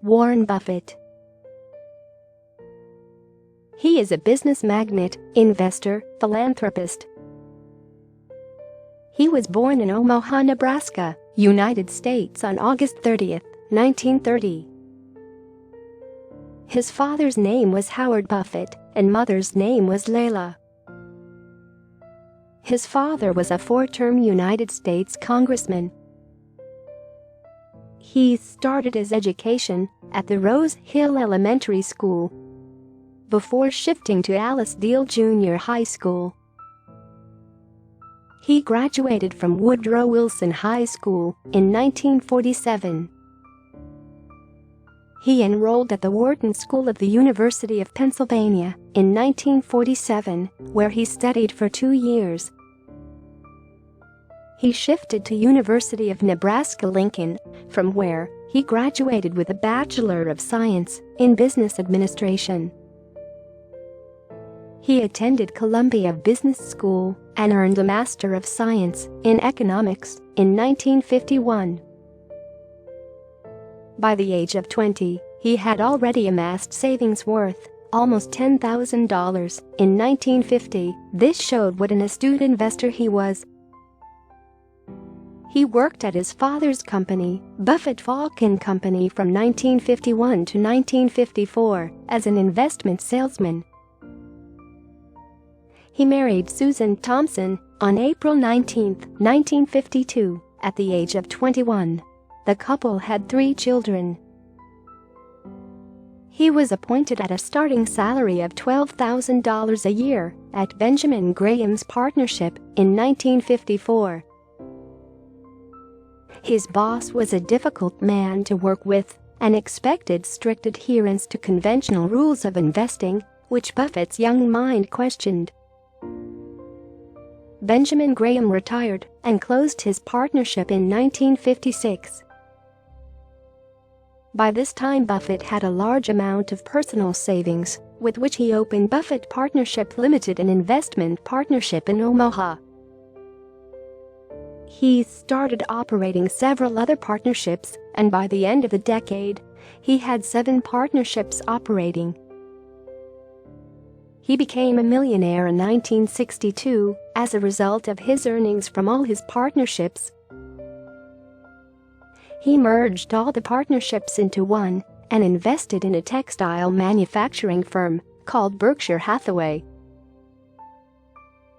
Warren Buffett. He is a business magnate, investor, philanthropist. He was born in Omaha, Nebraska, United States on August 30, 1930. His father's name was Howard Buffett and mother's name was Layla. His father was a four-term United States congressman. He started his education at the Rose Hill Elementary School before shifting to Alice Deal Junior High School. He graduated from Woodrow Wilson High School in 1947. He enrolled at the Wharton School of the University of Pennsylvania in 1947, where he studied for 2 years. He shifted to University of Nebraska-Lincoln, from where he graduated with a Bachelor of Science in Business Administration. He attended Columbia Business School and earned a Master of Science in Economics in 1951. By the age of 20, he had already amassed savings worth almost $10,000 in 1950. This showed what an astute investor he was. He worked at his father's company, Buffett Falk & Company, from 1951 to 1954 as an investment salesman. He married Susan Thompson on April 19, 1952, at the age of 21. The couple had 3 children. He was appointed at a starting salary of $12,000 a year at Benjamin Graham's partnership in 1954. His boss was a difficult man to work with and expected strict adherence to conventional rules of investing, which Buffett's young mind questioned. Benjamin Graham retired and closed his partnership in 1956. By this time, Buffett had a large amount of personal savings, with which he opened Buffett Partnership Limited, an investment partnership in Omaha. He started operating several other partnerships, and by the end of the decade, he had 7 partnerships operating. He became a millionaire in 1962 as a result of his earnings from all his partnerships. He merged all the partnerships into one and invested in a textile manufacturing firm called Berkshire Hathaway.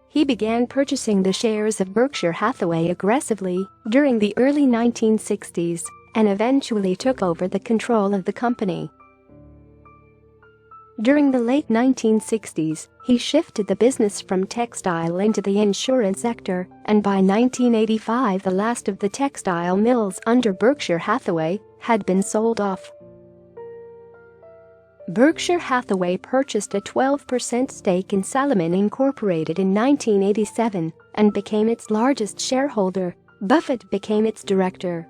He began purchasing the shares of Berkshire Hathaway aggressively during the early 1960s and eventually took over the control of the company. During the late 1960s, he shifted the business from textile into the insurance sector, and by 1985 the last of the textile mills under Berkshire Hathaway had been sold off. Berkshire Hathaway purchased a 12% stake in Salomon Incorporated in 1987 and became its largest shareholder. Buffett became its director.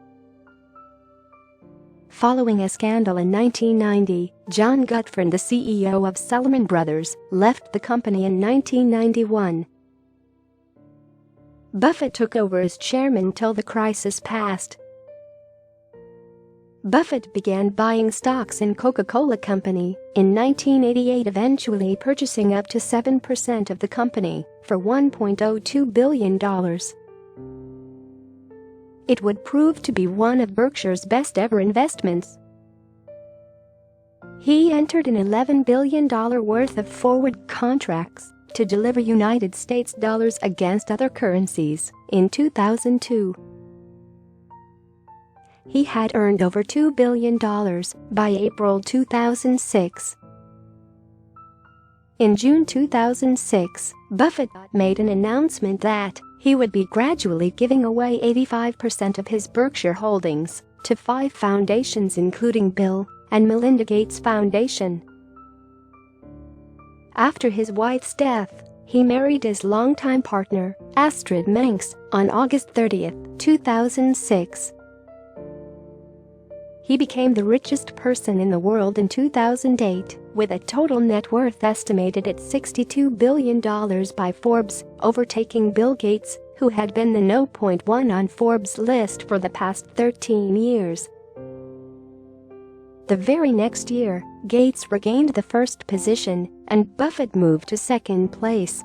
Following a scandal in 1990, John Gutfreund, the CEO of Salomon Brothers, left the company in 1991. Buffett took over as chairman till the crisis passed. Buffett began buying stocks in Coca-Cola Company in 1988, eventually purchasing up to 7% of the company for $1.02 billion. It would prove to be one of Berkshire's best-ever investments. He entered an $11 billion worth of forward contracts to deliver United States dollars against other currencies in 2002. He had earned over $2 billion by April 2006. In June 2006, Buffett made an announcement that he would be gradually giving away 85% of his Berkshire holdings to 5 foundations, including Bill and Melinda Gates Foundation. After his wife's death, he married his longtime partner, Astrid Manx, on August 30, 2006. He became the richest person in the world in 2008, with a total net worth estimated at $62 billion by Forbes, overtaking Bill Gates, who had been the No. 1 on Forbes' list for the past 13 years. The very next year, Gates regained the first position, and Buffett moved to second place.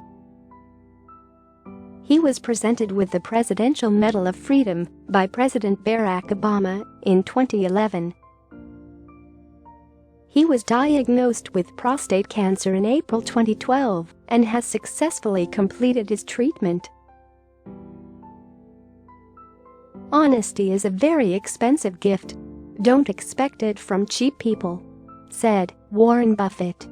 He was presented with the Presidential Medal of Freedom by President Barack Obama in 2011. He was diagnosed with prostate cancer in April 2012 and has successfully completed his treatment. "Honesty is a very expensive gift. Don't expect it from cheap people," said Warren Buffett.